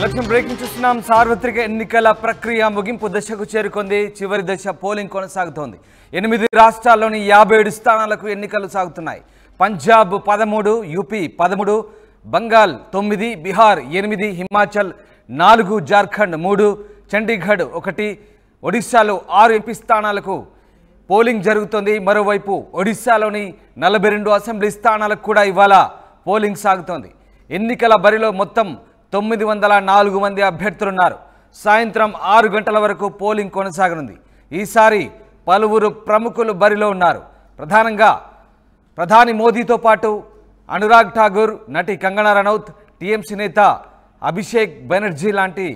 Breaking చూస్తున్నాం. సార్వత్రిక ఎన్నికల ప్రక్రియ ముగింపు దశకు చేరుకుంది. చివరి దశ పోలింగ్ కొనసాగుతోంది. 8 రాష్ట్రాల్లోని 57 స్థానాలకు ఎన్నికలు సాగుతున్నాయి. పంజాబ్ 13, యూపీ 13, బంగాల్ 9, బీహార్ 8, హిమాచల్ 4, జార్ఖండ్ 3, చండీగఢ్ 1, ఒడిశాలో 6 ఎంపీ స్థానాలకు పోలింగ్ జరుగుతోంది. మరోవైపు ఒడిశాలోని 42 అసెంబ్లీ స్థానాలకు కూడా ఇవాళ పోలింగ్ సాగుతోంది. ఎన్నికల బరిలో మొత్తం 904 మంది అభ్యర్థులున్నారు. సాయంత్రం 6 గంటల వరకు పోలింగ్ కొనసాగనుంది. ఈసారి పలువురు ప్రముఖులు బరిలో ఉన్నారు. ప్రధానంగా ప్రధాని మోదీతో పాటు అనురాగ్ ఠాకూర్, నటి కంగనా రనౌత్, టీఎంసీ నేత అభిషేక్ బెనర్జీ లాంటి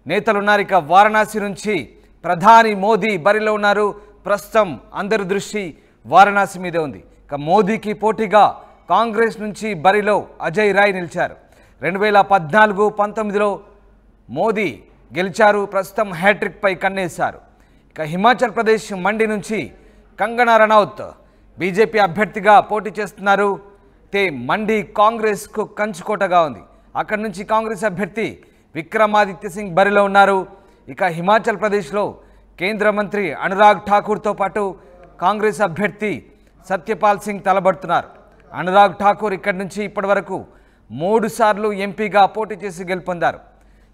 నేతలున్నారు. ఇక వారణాసి నుంచి ప్రధాని మోదీ బరిలో ఉన్నారు. ప్రస్తుతం అందరి దృష్టి వారణాసి మీదే ఉంది. ఇక మోదీకి పోటీగా కాంగ్రెస్ నుంచి బరిలో అజయ్ రాయ్ నిలిచారు. 2014-19లో మోదీ గెలిచారు. ప్రస్తుతం హ్యాట్రిక్ పై కన్నేశారు. ఇక హిమాచల్ ప్రదేశ్ మండి నుంచి కంగనా రనౌత్ బీజేపీ అభ్యర్థిగా పోటీ చేస్తున్నారు. మండి కాంగ్రెస్కు కంచుకోటగా ఉంది. అక్కడి నుంచి కాంగ్రెస్ అభ్యర్థి విక్రమాదిత్య సింగ్ బరిలో ఉన్నారు. ఇక హిమాచల్ ప్రదేశ్లో కేంద్ర మంత్రి అనురాగ్ ఠాకూర్తో పాటు కాంగ్రెస్ అభ్యర్థి సత్యపాల్ సింగ్ తలబడుతున్నారు. అనురాగ్ ఠాకూర్ ఇక్కడి నుంచి ఇప్పటి వరకు 3 సార్లు ఎంపీగా పోటీ చేసి గెలుపొందారు.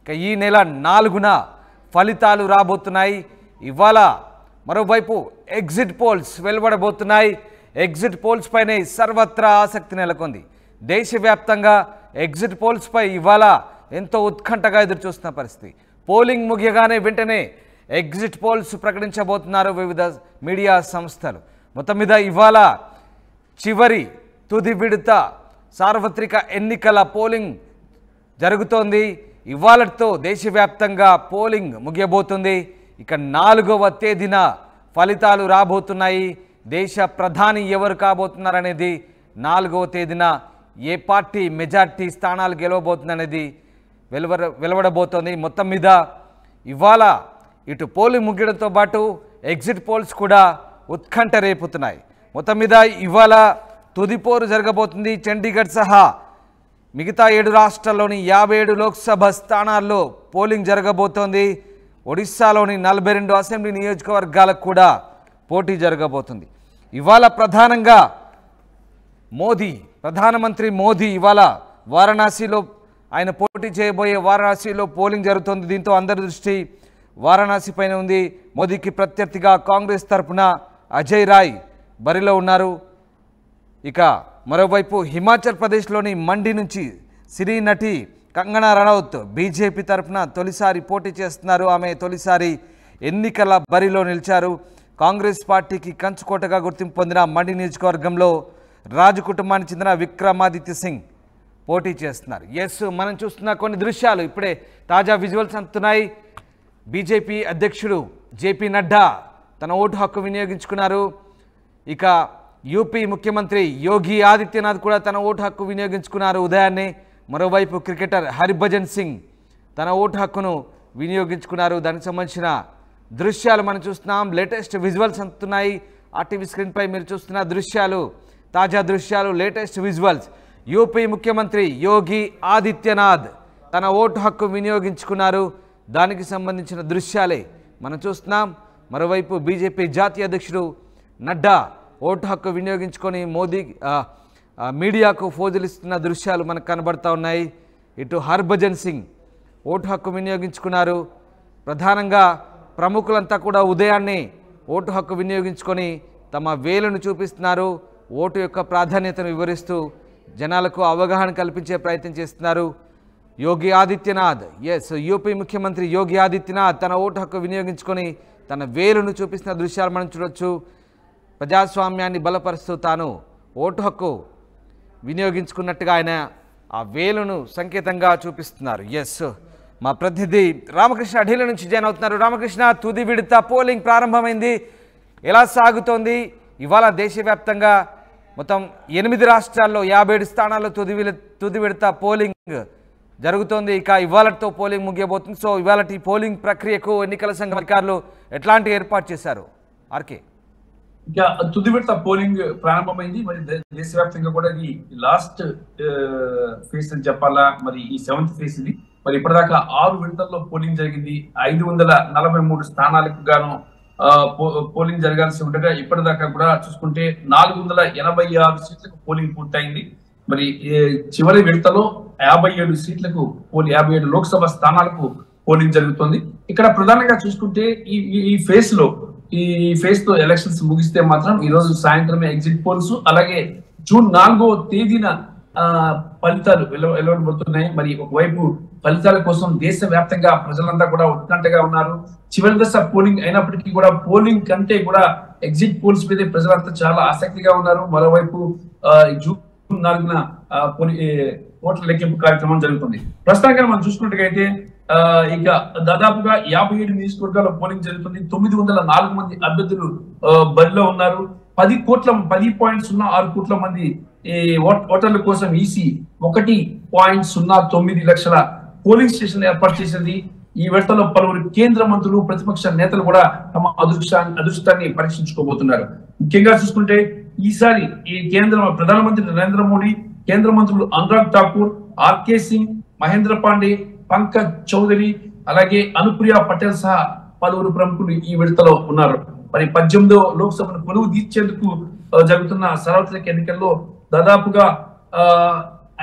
ఇక ఈ నెల 4న ఫలితాలు రాబోతున్నాయి. ఇవాళ మరోవైపు ఎగ్జిట్ పోల్స్ వెలువడబోతున్నాయి. ఎగ్జిట్ పోల్స్ పైనే సర్వత్రా ఆసక్తి నెలకొంది. దేశవ్యాప్తంగా ఎగ్జిట్ పోల్స్ పై ఇవాళ ఎంతో ఉత్కంఠగా ఎదురుచూస్తున్న పరిస్థితి. పోలింగ్ ముగియగానే వెంటనే ఎగ్జిట్ పోల్స్ ప్రకటించబోతున్నారు వివిధ మీడియా సంస్థలు. మొత్తం మీద ఇవాళ చివరి తుది విడత సార్వత్రిక ఎన్నికల పోలింగ్ జరుగుతోంది. ఇవాళతో దేశవ్యాప్తంగా పోలింగ్ ముగియబోతుంది. ఇక 4వ తేదీన ఫలితాలు రాబోతున్నాయి. దేశ ప్రధాని ఎవరు కాబోతున్నారనేది 4వ తేదీన ఏ పార్టీ మెజార్టీ స్థానాలు గెలవబోతుందనేది వెలువడబోతోంది. మొత్తం మీద ఇవాళ ఇటు పోలింగ్ ముగియడంతో పాటు ఎగ్జిట్ పోల్స్ కూడా ఉత్కంఠ రేపుతున్నాయి. మొత్తం మీద ఇవాళ తుదిపోరు జరగబోతుంది. చండీగఢ్ సహా మిగతా 7 రాష్ట్రాల్లోని 57 లోక్సభ స్థానాల్లో పోలింగ్ జరగబోతోంది. ఒడిశాలోని 42 అసెంబ్లీ నియోజకవర్గాలకు కూడా పోటీ జరగబోతుంది. ఇవాళ ప్రధానంగా ప్రధానమంత్రి మోదీ ఇవాళ వారణాసిలో ఆయన పోటీ చేయబోయే వారణాసిలో పోలింగ్ జరుగుతోంది. దీంతో అందరి దృష్టి వారణాసి పైన ఉంది. మోదీకి ప్రత్యర్థిగా కాంగ్రెస్ తరఫున అజయ్ రాయ్ బరిలో ఉన్నారు. ఇక మరోవైపు హిమాచల్ ప్రదేశ్లోని మండి నుంచి సినీ నటి కంగనా రనౌత్ బీజేపీ తరఫున తొలిసారి పోటీ చేస్తున్నారు. ఆమె తొలిసారి ఎన్నికల బరిలో నిలిచారు. కాంగ్రెస్ పార్టీకి కంచుకోటగా గుర్తింపు పొందిన మండి నియోజకవర్గంలో రాజు కుటుంబానికి చెందిన విక్రమాదిత్య సింగ్ పోటీ చేస్తున్నారు. మనం చూస్తున్న కొన్ని దృశ్యాలు ఇప్పుడే తాజా విజువల్స్ అందుతున్నాయి. బీజేపీ అధ్యక్షుడు జేపీ నడ్డా తన ఓటు హక్కు వినియోగించుకున్నారు. ఇక యూపీ ముఖ్యమంత్రి యోగి ఆదిత్యనాథ్ కూడా తన ఓటు హక్కు వినియోగించుకున్నారు ఉదయాన్నే. మరోవైపు క్రికెటర్ హర్భజన్ సింగ్ తన ఓటు హక్కును వినియోగించుకున్నారు. దానికి సంబంధించిన దృశ్యాలు మనం చూస్తున్నాం. లేటెస్ట్ విజువల్స్ అందుతున్నాయి. ఆర్టీవీ స్క్రీన్పై మీరు చూస్తున్న దృశ్యాలు తాజా దృశ్యాలు, లేటెస్ట్ విజువల్స్. యూపీ ముఖ్యమంత్రి యోగి ఆదిత్యనాథ్ తన ఓటు హక్కు వినియోగించుకున్నారు. దానికి సంబంధించిన దృశ్యాలే మనం చూస్తున్నాం. మరోవైపు బీజేపీ జాతీయ అధ్యక్షుడు నడ్డా ఓటు హక్కు వినియోగించుకొని మీడియాకు ఫోజులిస్తున్న దృశ్యాలు మనకు కనబడతా ఉన్నాయి. ఇటు హర్భజన్ సింగ్ ఓటు హక్కు వినియోగించుకున్నారు. ప్రధానంగా ప్రముఖులంతా కూడా ఉదయాన్నే ఓటు హక్కు వినియోగించుకొని తమ వేలును చూపిస్తున్నారు. ఓటు యొక్క ప్రాధాన్యతను వివరిస్తూ జనాలకు అవగాహన కల్పించే ప్రయత్నం చేస్తున్నారు. యోగి ఆదిత్యనాథ్ యూపీ ముఖ్యమంత్రి యోగి ఆదిత్యనాథ్ తన ఓటు హక్కు వినియోగించుకొని తన వేలును చూపిస్తున్న దృశ్యాలు మనం చూడొచ్చు. ప్రజాస్వామ్యాన్ని బలపరుస్తూ తాను ఓటు హక్కు వినియోగించుకున్నట్టుగా ఆయన ఆ వేలును సంకేతంగా చూపిస్తున్నారు. మా ప్రతినిధి రామకృష్ణ ఢిల్లీ నుంచి జాయిన్ అవుతున్నారు. రామకృష్ణ, తుది విడత పోలింగ్ ప్రారంభమైంది. ఎలా సాగుతోంది? ఇవాళ దేశవ్యాప్తంగా మొత్తం 8 రాష్ట్రాల్లో 57 స్థానాల్లో తుది విడత పోలింగ్ జరుగుతోంది. ఇక ఇవాళతో పోలింగ్ ముగియబోతుంది. సో ఇవాళ ఈ పోలింగ్ ప్రక్రియకు ఎన్నికల సంఘం అధికారులు ఎట్లాంటి ఏర్పాటు చేశారు? ఆర్కే ఇక తుది విడత పోలింగ్ ప్రారంభమైంది. మరి దేశవ్యాప్తంగా కూడా ఇది లాస్ట్ ఫేజ్ అని చెప్పాలా, మరి ఈ 7th ఫేజ్ ఇది. మరి ఇప్పటిదాకా 6 విడతల్లో పోలింగ్ జరిగింది. 543 స్థానాలకు గాను పోలింగ్ జరగాల్సి ఉండగా ఇప్పటిదాకా కూడా చూసుకుంటే 486 సీట్లకు పోలింగ్ పూర్తయింది. మరి చివరి విడతలో 57 సీట్లకు 57 లోక్సభ స్థానాలకు పోలింగ్ జరుగుతుంది. ఇక్కడ ప్రధానంగా చూసుకుంటే ఈ ఫేజ్ తో ఎలక్షన్స్ ముగిస్తే మాత్రం ఈ రోజు సాయంత్రమే ఎగ్జిట్ పోల్స్, అలాగే జూన్ 4వ తేదీన ఫలితాలు వెలువడబోతున్నాయి. మరి ఒకవైపు ఫలితాల కోసం దేశవ్యాప్తంగా ప్రజలంతా కూడా ఉత్కంఠగా ఉన్నారు. చివరి దశ పోలింగ్ అయినప్పటికీ కూడా పోలింగ్ కంటే కూడా ఎగ్జిట్ పోల్స్ మీద ప్రజలంతా చాలా ఆసక్తిగా ఉన్నారు. మరోవైపు జూన్ 4న ఓట్ల లెక్కింపు కార్యక్రమం జరుగుతుంది. ప్రస్తుతానికి మనం చూసుకున్నట్టుగైతే ఇక దాదాపుగా 57 నియోజకవర్గాల్లో పోలింగ్ జరుగుతుంది. 904 మంది అభ్యర్థులు బరిలో ఉన్నారు. 10.06 కోట్ల మంది ఓటర్ల కోసం ఈసీ 1.09 లక్షల పోలింగ్ స్టేషన్ ఏర్పాటు చేసింది. ఈ విడతలో పలువురు కేంద్ర మంత్రులు, ప్రతిపక్ష నేతలు కూడా తమ అదృష్టాన్ని పరీక్షించుకోబోతున్నారు. ముఖ్యంగా చూసుకుంటే ఈసారి ఈ ప్రధానమంత్రి నరేంద్ర మోడీ, కేంద్ర మంత్రులు అనురాగ్ ఠాకూర్, ఆర్కే సింగ్, మహేంద్ర పాండే, పంకజ్ చౌదరి, అలాగే అనుప్రియ పటేల్ సహా పలువురు ప్రముఖులు ఈ విడతలో ఉన్నారు. మరి 18వ లోక్సభను కొలువు తీర్చేందుకు జరుగుతున్న సార్వత్రిక ఎన్నికల్లో దాదాపుగా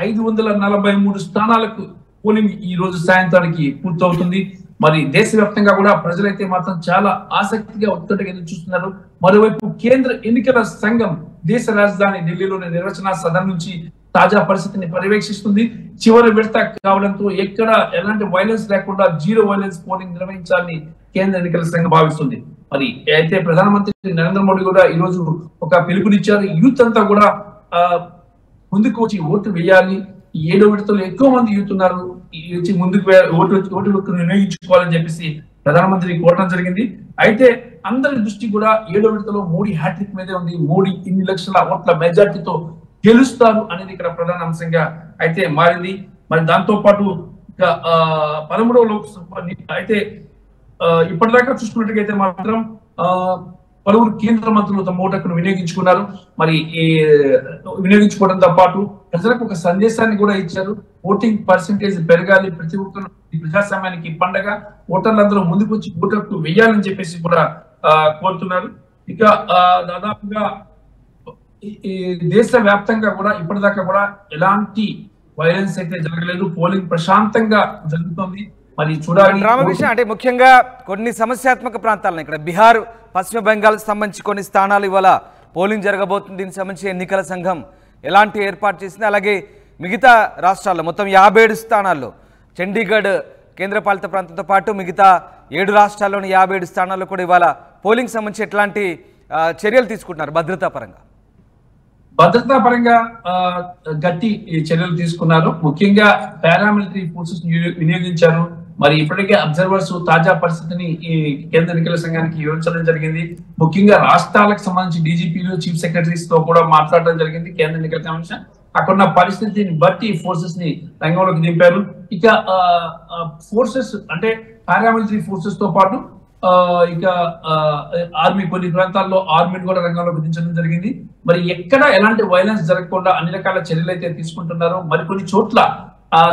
543 స్థానాలకు పోలింగ్ ఈ రోజు సాయంత్రానికి పూర్తవుతుంది. మరి దేశవ్యాప్తంగా కూడా ప్రజలైతే మాత్రం చాలా ఆసక్తిగా ఉత్కంఠగా ఎదురు చూస్తున్నారు. మరోవైపు కేంద్ర ఎన్నికల సంఘం దేశ రాజధాని ఢిల్లీలోని నిర్వచన సదన్ నుంచి తాజా పరిస్థితిని పర్యవేక్షిస్తుంది. చివరి విడత కావడంతో ఎక్కడ ఎలాంటి వైలెన్స్ లేకుండా జీరో వైలెన్స్ పోలింగ్ నిర్వహించాలని కేంద్ర ఎన్నికల సంఘం భావిస్తుంది. మరి అయితే ప్రధానమంత్రి నరేంద్ర మోడీ కూడా ఈ రోజు ఒక పిలుపునిచ్చారు. యూత్ అంతా కూడా ముందుకు వచ్చి ఓటు వేయాలి. 7వ విడతలో ఎక్కువ మంది యూత్ ఉన్నారు, వచ్చి ముందుకు ఓటు వినియోగించుకోవాలని చెప్పేసి ప్రధానమంత్రి కోరడం జరిగింది. అయితే అందరి దృష్టి కూడా 7వ విడతలో మోడీ హ్యాట్రిక్ మీదే ఉంది. మోడీ ఇన్ని లక్షల ఓట్ల మెజార్టీతో గెలుస్తారు అనేది ఇక్కడ ప్రధాన అంశంగా అయితే మారింది. మరి దాంతో పాటు ఇక 13వ లోక్సభ అయితే ఇప్పటిదాకా చూసుకున్నట్టుగైతే మాత్రం పలువురు కేంద్ర మంత్రులు తమ ఓటును వినియోగించుకున్నారు. మరి వినియోగించుకోవడంతో పాటు ప్రజలకు ఒక సందేశాన్ని కూడా ఇచ్చారు. ఓటింగ్ పర్సెంటేజ్ పెరగాలి, ప్రతి ఒక్కరు ప్రజాస్వామ్యానికి పండగ, ఓటర్లందరూ ముందుకు వచ్చి ఓటు వేయాలని చెప్పేసి కూడా కోరుతున్నారు. ఇక దాదాపుగా దేశ వ్యాప్తంగా కూడా ఇప్పటిదాకా కూడా ఎలాంటి వైలెన్స్ అయితే జరగలేదు. పోలింగ్ ప్రశాంతంగా జరుగుతుంది. మరి చూడాలి రామకృష్ణ, అంటే ముఖ్యంగా కొన్ని సమస్యాత్మక ప్రాంతాలను ఇక్కడ బీహార్, పశ్చిమ బెంగాల్ సంబంధించి కొన్ని స్థానాలు ఇవాళ పోలింగ్ జరగబోతుంది. దీనికి సంబంధించి ఎన్నికల సంఘం ఎలాంటి ఏర్పాటు చేసింది, అలాగే మిగతా రాష్ట్రాల్లో మొత్తం 57 స్థానాల్లో చండీగఢ్ కేంద్రపాలిత ప్రాంతంతో పాటు మిగతా 7 రాష్ట్రాల్లోని 57 స్థానాల్లో కూడా ఇవాళ పోలింగ్ సంబంధించి ఎట్లాంటి చర్యలు తీసుకుంటున్నారు భద్రతా పరంగా? భద్రతా పరంగా గట్టి చర్యలు తీసుకున్నారు. ముఖ్యంగా పారామిలిటరీ ఫోర్సెస్ వినియోగించారు. మరి ఇప్పటికే అబ్జర్వర్స్ తాజా పరిస్థితిని ఈ కేంద్ర ఎన్నికల సంఘానికి వివరించడం జరిగింది. ముఖ్యంగా రాష్ట్రాలకు సంబంధించి డీజీపీలు, చీఫ్ సెక్రటరీస్ తో కూడా మాట్లాడడం జరిగింది కేంద్ర ఎన్నికల కమిషన్. అక్కడున్న పరిస్థితిని బట్టి ఫోర్సెస్ ని రంగంలోకి దింపారు. ఇక ఫోర్సెస్ అంటే పారామిలిటరీ ఫోర్సెస్ తో పాటు ఇక ఆర్మీ, కొన్ని ప్రాంతాల్లో ఆర్మీని కూడా రంగంలోకి దించడం జరిగింది. మరి ఎక్కడ ఎలాంటి వైలెన్స్ జరగకుండా అన్ని రకాల చర్యలు అయితే తీసుకుంటున్నారు. మరి కొన్ని చోట్ల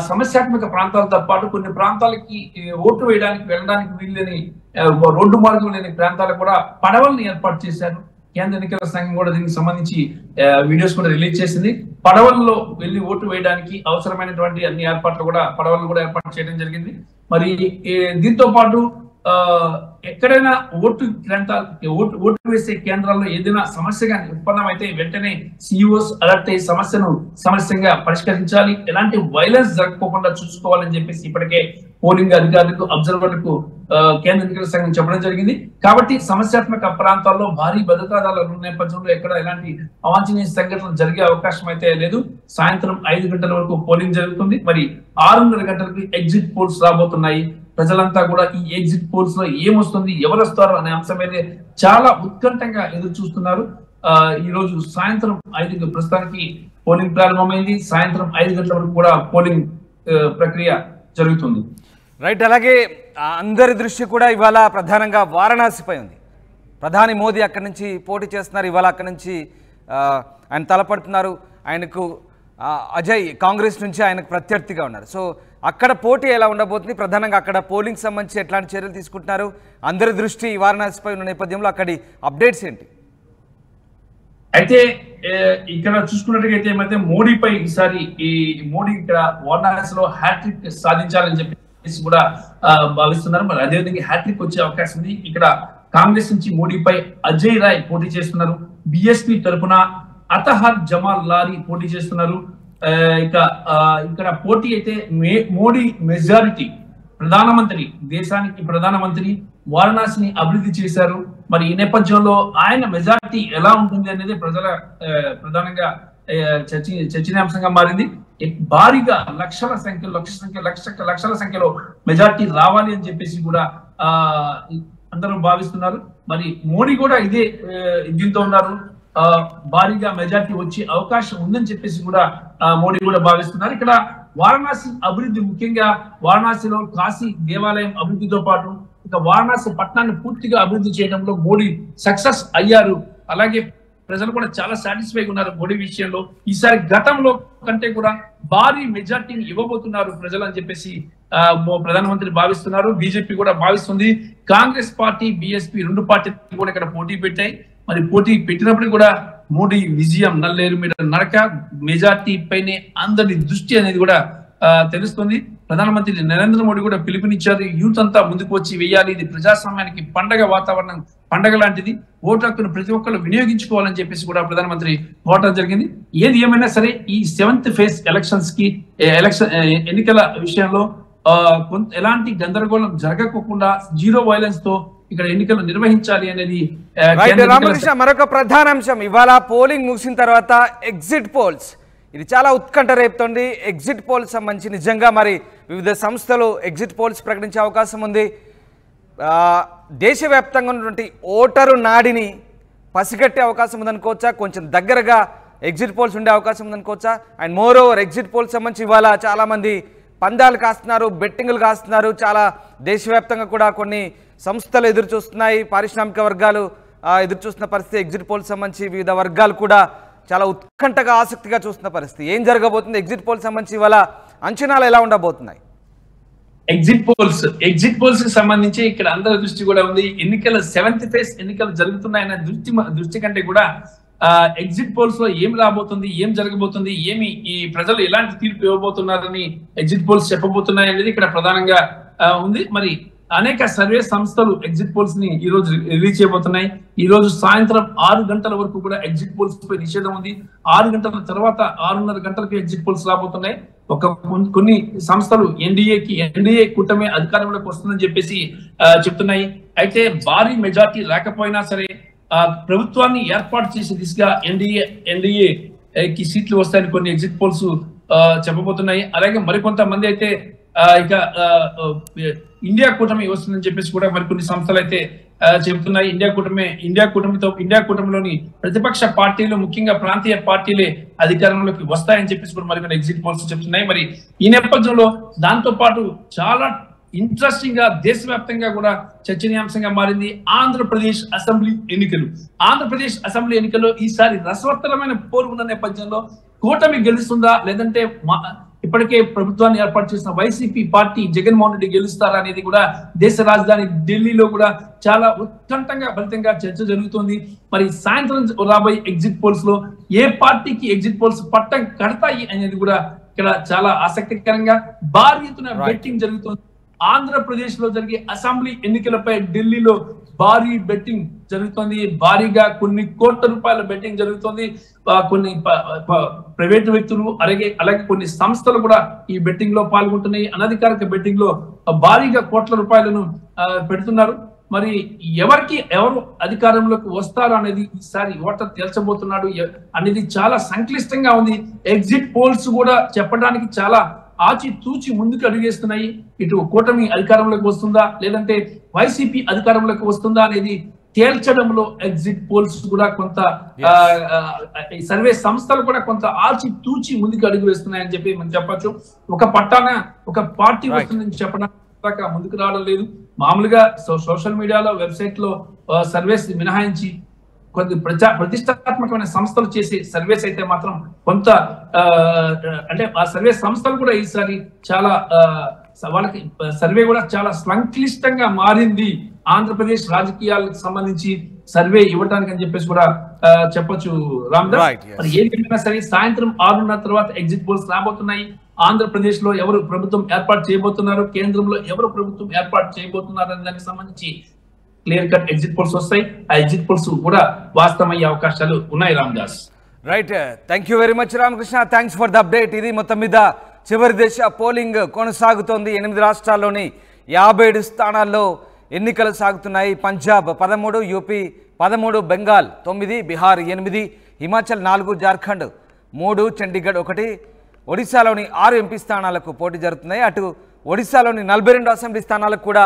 సమస్యాత్మక ప్రాంతాలతో పాటు కొన్ని ప్రాంతాలకి ఓటు వేయడానికి వెళ్ళడానికి వీళ్ళని రోడ్డు మార్గం లేని ప్రాంతాలకు కూడా పడవల్ని ఏర్పాటు చేశారు. కేంద్ర ఎన్నికల సంఘం కూడా దీనికి సంబంధించి వీడియోస్ కూడా రిలీజ్ చేసింది. పడవల్లో వెళ్లి ఓటు వేయడానికి అవసరమైనటువంటి అన్ని ఏర్పాట్లు కూడా పడవలను కూడా ఏర్పాటు చేయడం జరిగింది. మరి దీంతో పాటు ఎక్కడైనా ఓటు వేసే కేంద్రాల్లో ఏదైనా సమస్యగా ఉత్పన్నమైతే వెంటనే సిఇఓస్ అలర్ట్ అయ్యి సమస్యగా పరిష్కరించాలి, ఎలాంటి వైలెన్స్ జరగకోకుండా చూసుకోవాలని చెప్పేసి ఇప్పటికే పోలింగ్ అధికారులకు, అబ్జర్వర్లకు కేంద్ర ఎన్నికల సంఘం చెప్పడం జరిగింది. కాబట్టి సమస్యాత్మక ప్రాంతాల్లో భారీ భద్రతా దళాల నేపథ్యంలో ఎక్కడ ఎలాంటి అవాంఛనీయ సంఘటనలు జరిగే అవకాశం అయితే లేదు. సాయంత్రం 5 గంటల వరకు పోలింగ్ జరుగుతుంది. మరి 6:30 గంటలకు ఎగ్జిట్ పోల్స్ రాబోతున్నాయి. ప్రజలంతా కూడా ఈ ఎగ్జిట్ పోల్స్ లో ఏమొస్తుంది, ఎవరు వస్తారు అనే అంశం మీద చాలా ఉత్కంఠంగా ఎదురు చూస్తున్నారు. ఈ రోజు సాయంత్రం 5 ప్రస్తుతానికి పోలింగ్ ప్రారంభమైంది. సాయంత్రం 5 గంటల వరకు కూడా పోలింగ్ ప్రక్రియ జరుగుతుంది. రైట్. అలాగే అందరి దృష్టి కూడా ఇవాళ ప్రధానంగా వారణాసిపై ఉంది. ప్రధాని మోదీ అక్కడి నుంచి పోటీ చేస్తున్నారు. ఇవాళ అక్కడి నుంచి ఆయన తలపడుతున్నారు. ఆయనకు అజయ్ కాంగ్రెస్ నుంచి ఆయనకు ప్రత్యర్థిగా ఉన్నారు. సో అక్కడ పోటీ ఎలా ఉండబోతుంది, ప్రధానంగా అక్కడ పోలింగ్ సంబంధించి ఎట్లాంటి చర్యలు తీసుకుంటున్నారు, అందరి దృష్టి వారణాసిపై ఉన్న నేపథ్యంలో అక్కడి అప్డేట్స్ ఏంటి? అయితే ఇక్కడ చూసుకున్నట్టుగైతే ఏమైతే మోడీపై ఈసారి ఈ మోడీ ఇక్కడ వారణాసిలో హ్యాట్రిక్ సాధించాలని చెప్పేసి కూడా భావిస్తున్నారు. మరి అదేవిధంగా హ్యాట్రిక్ వచ్చే అవకాశం ఉంది. ఇక్కడ కాంగ్రెస్ నుంచి మోడీపై అజయ్ రాయ్ పోటీ చేస్తున్నారు. బిఎస్పీ తరఫున అతహర్ జమాల్ లారీ పోటీ చేస్తున్నారు. ఇక్కడ పోటీ అయితే మోడీ మెజారిటీ ప్రధానమంత్రి, దేశానికి ప్రధానమంత్రి, వారణాసిని అభివృద్ధి చేశారు. మరి ఈ నేపథ్యంలో ఆయన మెజారిటీ ఎలా ఉంటుంది అనేది ప్రధానంగా చర్చనీయాంశంగా మారింది. భారీగా లక్షల సంఖ్యలో మెజారిటీ రావాలి అని చెప్పేసి కూడా అందరూ భావిస్తున్నారు. మరి మోడీ కూడా ఇదే దీంతో ఉన్నారు. భారీగా మెజార్టీ వచ్చే అవకాశం ఉందని చెప్పేసి కూడా మోడీ కూడా భావిస్తున్నారు. ఇక్కడ వారణాసి అభివృద్ధి, ముఖ్యంగా వారణాసిలో కాశీ దేవాలయం అభివృద్ధితో పాటు ఇక వారణాసి పట్టణాన్ని పూర్తిగా అభివృద్ధి చేయడంలో మోడీ సక్సెస్ అయ్యారు. అలాగే ప్రజలు కూడా చాలా సాటిస్ఫైగా ఉన్నారు మోడీ విషయంలో. ఈసారి గతంలో కంటే కూడా భారీ మెజార్టీని ఇవ్వబోతున్నారు ప్రజలు అని చెప్పేసి ప్రధానమంత్రి భావిస్తున్నారు. బీజేపీ కూడా భావిస్తుంది. కాంగ్రెస్ పార్టీ, బీఎస్పీ రెండు పార్టీలు కూడా ఇక్కడ పోటీ పెట్టాయి. మరి పోటీ పెట్టినప్పుడు కూడా మోడీ విజయం నల్లేరు మీద నడక, మెజార్టీ పైనే అందరి దృష్టి అనేది కూడా తెలుస్తుంది. ప్రధానమంత్రి నరేంద్ర మోడీ కూడా పిలుపునిచ్చారు. యూత్ అంతా ముందుకు వచ్చి వేయాలి, ఇది ప్రజాస్వామ్యానికి పండగ వాతావరణం, పండగ లాంటిది, ఓటు హక్కును ప్రతి ఒక్కరు వినియోగించుకోవాలని చెప్పేసి కూడా ప్రధానమంత్రి కోరడం జరిగింది. ఏది ఏమైనా సరే ఈ 7th ఫేజ్ ఎన్నికల విషయంలో ఎలాంటి గందరగోళం జరగకోకుండా జీరో వైలెన్స్ తో ఇక్కడ ఎన్నికలు నిర్వహించాలి అనేది. రామకృష్ణ, మరొక ప్రధాన అంశం, ఇవాళ పోలింగ్ ముగిసిన తర్వాత ఎగ్జిట్ పోల్స్, ఇది చాలా ఉత్కంఠ రేపుతోంది. ఎగ్జిట్ పోల్స్ సంబంధించి నిజంగా మరి వివిధ సంస్థలు ఎగ్జిట్ పోల్స్ ప్రకటించే అవకాశం ఉంది. దేశవ్యాప్తంగా ఉన్నటువంటి ఓటరు నాడిని పసిగట్టే అవకాశం ఉందనుకోవచ్చా? కొంచెం దగ్గరగా ఎగ్జిట్ పోల్స్ ఉండే అవకాశం ఉందనుకోవచ్చా? And moreover exit polls సంబంధించి ఇవాళ చాలామంది పందాలు కాస్తున్నారు, బెట్టింగ్లు కాస్తున్నారు. చాలా దేశవ్యాప్తంగా కూడా కొన్ని సంస్థలు ఎదురు చూస్తున్నాయి, పారిశ్రామిక వర్గాలు ఎదురు చూస్తున్న పరిస్థితి. ఎగ్జిట్ పోల్స్ సంబంధించి వివిధ వర్గాలు కూడా చాలా ఉత్కంఠగా ఆసక్తిగా చూస్తున్న పరిస్థితి. ఏం జరగబోతుంది ఎగ్జిట్ పోల్స్ సంబంధించి, ఇవాళ అంచనాలు ఎలా ఉండబోతున్నాయి? ఎగ్జిట్ పోల్స్ కి సంబంధించి ఇక్కడ అందరి దృష్టి కూడా ఉంది. ఎన్నికల 7th ఫేజ్ ఎన్నికలు జరుగుతున్నాయన్న దృష్టి కంటే కూడా ఎగ్జిట్ పోల్స్ లో ఏం రాబోతుంది, ఏం జరగబోతుంది, ఏమి ఈ ప్రజలు ఎలాంటి తీర్పు ఇవ్వబోతున్నారని ఎగ్జిట్ పోల్స్ చెప్పబోతున్నాయి అనేది ఇక్కడ ప్రధానంగా ఉంది. మరి అనేక సర్వే సంస్థలు ఎగ్జిట్ పోల్స్ ని ఈ రోజు రిలీజ్ చేయబోతున్నాయి. ఈ రోజు సాయంత్రం 6 గంటల వరకు కూడా ఎగ్జిట్ పోల్స్ పై నిషేధం ఉంది. 6 గంటల తర్వాత 6:30 గంటలకు ఎగ్జిట్ పోల్స్ రాబోతున్నాయి. కొన్ని సంస్థలు ఎన్డీఏ కూటమి అధికారంలోకి వస్తుందని చెప్పేసి చెప్తున్నాయి. అయితే భారీ మెజార్టీ లేకపోయినా సరే ప్రభుత్వాన్ని ఏర్పాటు చేసే దిశగా ఎన్డీఏకి సీట్లు వస్తాయని కొన్ని ఎగ్జిట్ పోల్స్ చెప్పబోతున్నాయి. అలాగే మరికొంతమంది అయితే ఇక ఇండియా కూటమి వస్తుందని చెప్పేసి కూడా మరికొన్ని సంస్థలు అయితే చెబుతున్నాయి. ఇండియా కూటమిలోని ప్రతిపక్ష పార్టీలు, ముఖ్యంగా ప్రాంతీయ పార్టీలే అధికారంలోకి వస్తాయని చెప్పేసి కూడా మరికొన్ని ఎగ్జిట్ పోల్స్ చెప్తున్నాయి. మరి ఈ నేపథ్యంలో దాంతో పాటు చాలా ఇంట్రెస్టింగ్ గా దేశవ్యాప్తంగా కూడా చర్చనీయాంశంగా మారింది ఆంధ్రప్రదేశ్ అసెంబ్లీ ఎన్నికల్లో ఈసారి రసవత్తరమైన పోరు ఉన్న నేపథ్యంలో కూటమి గెలుస్తుందా, లేదంటే ఇప్పటికే ప్రభుత్వాన్ని ఏర్పాటు చేసిన వైసీపీ పార్టీ జగన్మోహన్ రెడ్డి గెలుస్తారా అనేది కూడా దేశ రాజధాని ఢిల్లీలో కూడా చాలా ఉత్కంఠంగా ఫలితంగా చర్చ జరుగుతుంది. మరి సాయంత్రం రాబోయే ఎగ్జిట్ పోల్స్ లో ఏ పార్టీకి ఎగ్జిట్ పోల్స్ పట్టం కడతాయి అనేది కూడా ఇక్కడ చాలా ఆసక్తికరంగా భారీ ఎత్తున బెట్టింగ్ జరుగుతుంది. ఆంధ్రప్రదేశ్ లో జరిగే అసెంబ్లీ ఎన్నికలపై ఢిల్లీలో భారీ బెట్టింగ్ జరుగుతుంది. భారీగా కొన్ని కోట్ల రూపాయల బెట్టింగ్ జరుగుతుంది. కొన్ని ప్రైవేటు వ్యక్తులు అలాగే కొన్ని సంస్థలు కూడా ఈ బెట్టింగ్ లో పాల్గొంటున్నాయి. అనధికారిక బెట్టింగ్ లో భారీగా కోట్ల రూపాయలను పెడుతున్నారు. మరి ఎవరు అధికారంలోకి వస్తారో అనేది ఈసారి ఓటర్ తేల్చబోతున్నాడు అనేది చాలా సంక్లిష్టంగా ఉంది. ఎగ్జిట్ పోల్స్ కూడా చెప్పడానికి చాలా ఆచితూచి ముందుకు అడుగేస్తున్నాయి. ఇటు కూటమి అధికారంలోకి వస్తుందా, లేదంటే వైసీపీ అధికారంలోకి వస్తుందా అనేది తేల్చడంలో ఎగ్జిట్ పోల్స్ కూడా కొంత సర్వే సంస్థలు కూడా కొంత ఆచితూచి ముందుకు అడుగు వేస్తున్నాయని చెప్పి మనం చెప్పచ్చు. ఒక పార్టీ వస్తుందని చెప్పడానికి ముందుకు రావడం లేదు. మామూలుగా సోషల్ మీడియాలో, వెబ్సైట్ లో సర్వేస్ మినహాయించి కొన్ని ప్రతిష్టాత్మకమైన సంస్థలు చేసే సర్వేస్ అయితే మాత్రం కొంత అంటే ఆ సర్వే సంస్థలు కూడా ఈసారి చాలా వాళ్ళకి సర్వే కూడా చాలా సంక్లిష్టంగా మారింది ఆంధ్రప్రదేశ్ రాజకీయాలకు సంబంధించి సర్వే ఇవ్వడానికి అని చెప్పేసి కూడా చెప్పొచ్చు రామదాస్. మరి ఏమైనా సరే సాయంత్రం 6:30 తర్వాత ఎగ్జిట్ పోల్స్ రాబోతున్నాయి. ఆంధ్రప్రదేశ్ లో ఎవరు ప్రభుత్వం ఏర్పాటు చేయబోతున్నారు, కేంద్రంలో ఎవరు ప్రభుత్వం ఏర్పాటు చేయబోతున్నారు అనే దానికి సంబంధించి క్లియర్ కట్ ఎగ్జిట్ పోల్స్ వస్తాయి. ఆ ఎగ్జిట్ పోల్స్ కూడా వాస్తవమయ్యే అవకాశాలు ఉన్నాయి Ramdas. Right, thank you very much Ramakrishna, thanks for the update. ఇది మొత్తం మీద చివరి దశ పోలింగ్ కొనసాగుతోంది. 8 రాష్ట్రాల్లోని 57 స్థానాల్లో ఎన్నికలు సాగుతున్నాయి. పంజాబ్ 13, యూపీ 13, బెంగాల్ 9, బీహార్ 8, హిమాచల్ 4, జార్ఖండ్ 3, చండీగఢ్ 1, ఒడిశాలోని 6 ఎంపీ స్థానాలకు పోటీ జరుగుతున్నాయి. అటు ఒడిశాలోని 42 అసెంబ్లీ స్థానాలకు కూడా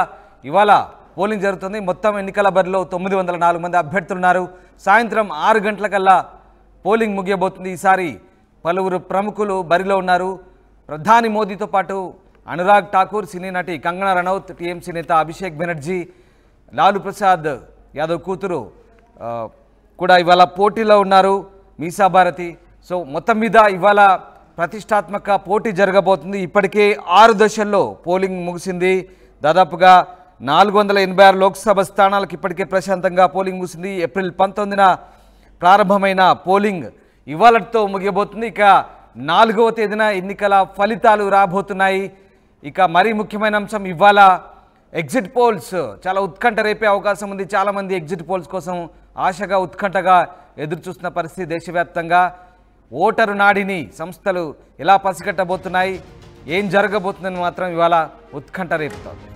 ఇవాళ పోలింగ్ జరుగుతుంది. మొత్తం ఎన్నికల బరిలో 904 మంది అభ్యర్థులున్నారు. సాయంత్రం 6 గంటలకల్లా పోలింగ్ ముగియబోతుంది. ఈసారి పలువురు ప్రముఖులు బరిలో ఉన్నారు. ప్రధాని మోదీతో పాటు అనురాగ్ ఠాకూర్, సినీ నటి కంగనా రనౌత్, టీఎంసీ నేత అభిషేక్ బెనర్జీ, లాలూ ప్రసాద్ యాదవ్ కూతురు కూడా ఇవాళ పోటీలో ఉన్నారు, మీసా భారతి. సో మొత్తం మీద ఇవాళ ప్రతిష్టాత్మక పోటీ జరగబోతుంది. ఇప్పటికే 6 దశల్లో పోలింగ్ ముగిసింది. దాదాపుగా 486 లోక్సభ స్థానాలకు ఇప్పటికే ప్రశాంతంగా పోలింగ్ ముగిసింది. ఏప్రిల్ 19న ప్రారంభమైన పోలింగ్ ఇవాళతో ముగియబోతుంది. ఇక 4వ తేదీన ఎన్నికల ఫలితాలు రాబోతున్నాయి. ఇక మరీ ముఖ్యమైన అంశం ఇవాళ ఎగ్జిట్ పోల్స్ చాలా ఉత్కంఠ రేపే అవకాశం ఉంది. చాలామంది ఎగ్జిట్ పోల్స్ కోసం ఆశగా ఉత్కంఠగా ఎదురు చూస్తున్న పరిస్థితి దేశవ్యాప్తంగా. ఓటరు నాడిని సంస్థలు ఎలా పసిగట్టబోతున్నాయి, ఏం జరగబోతుందని మాత్రం ఇవాళ ఉత్కంఠ రేపుతోంది.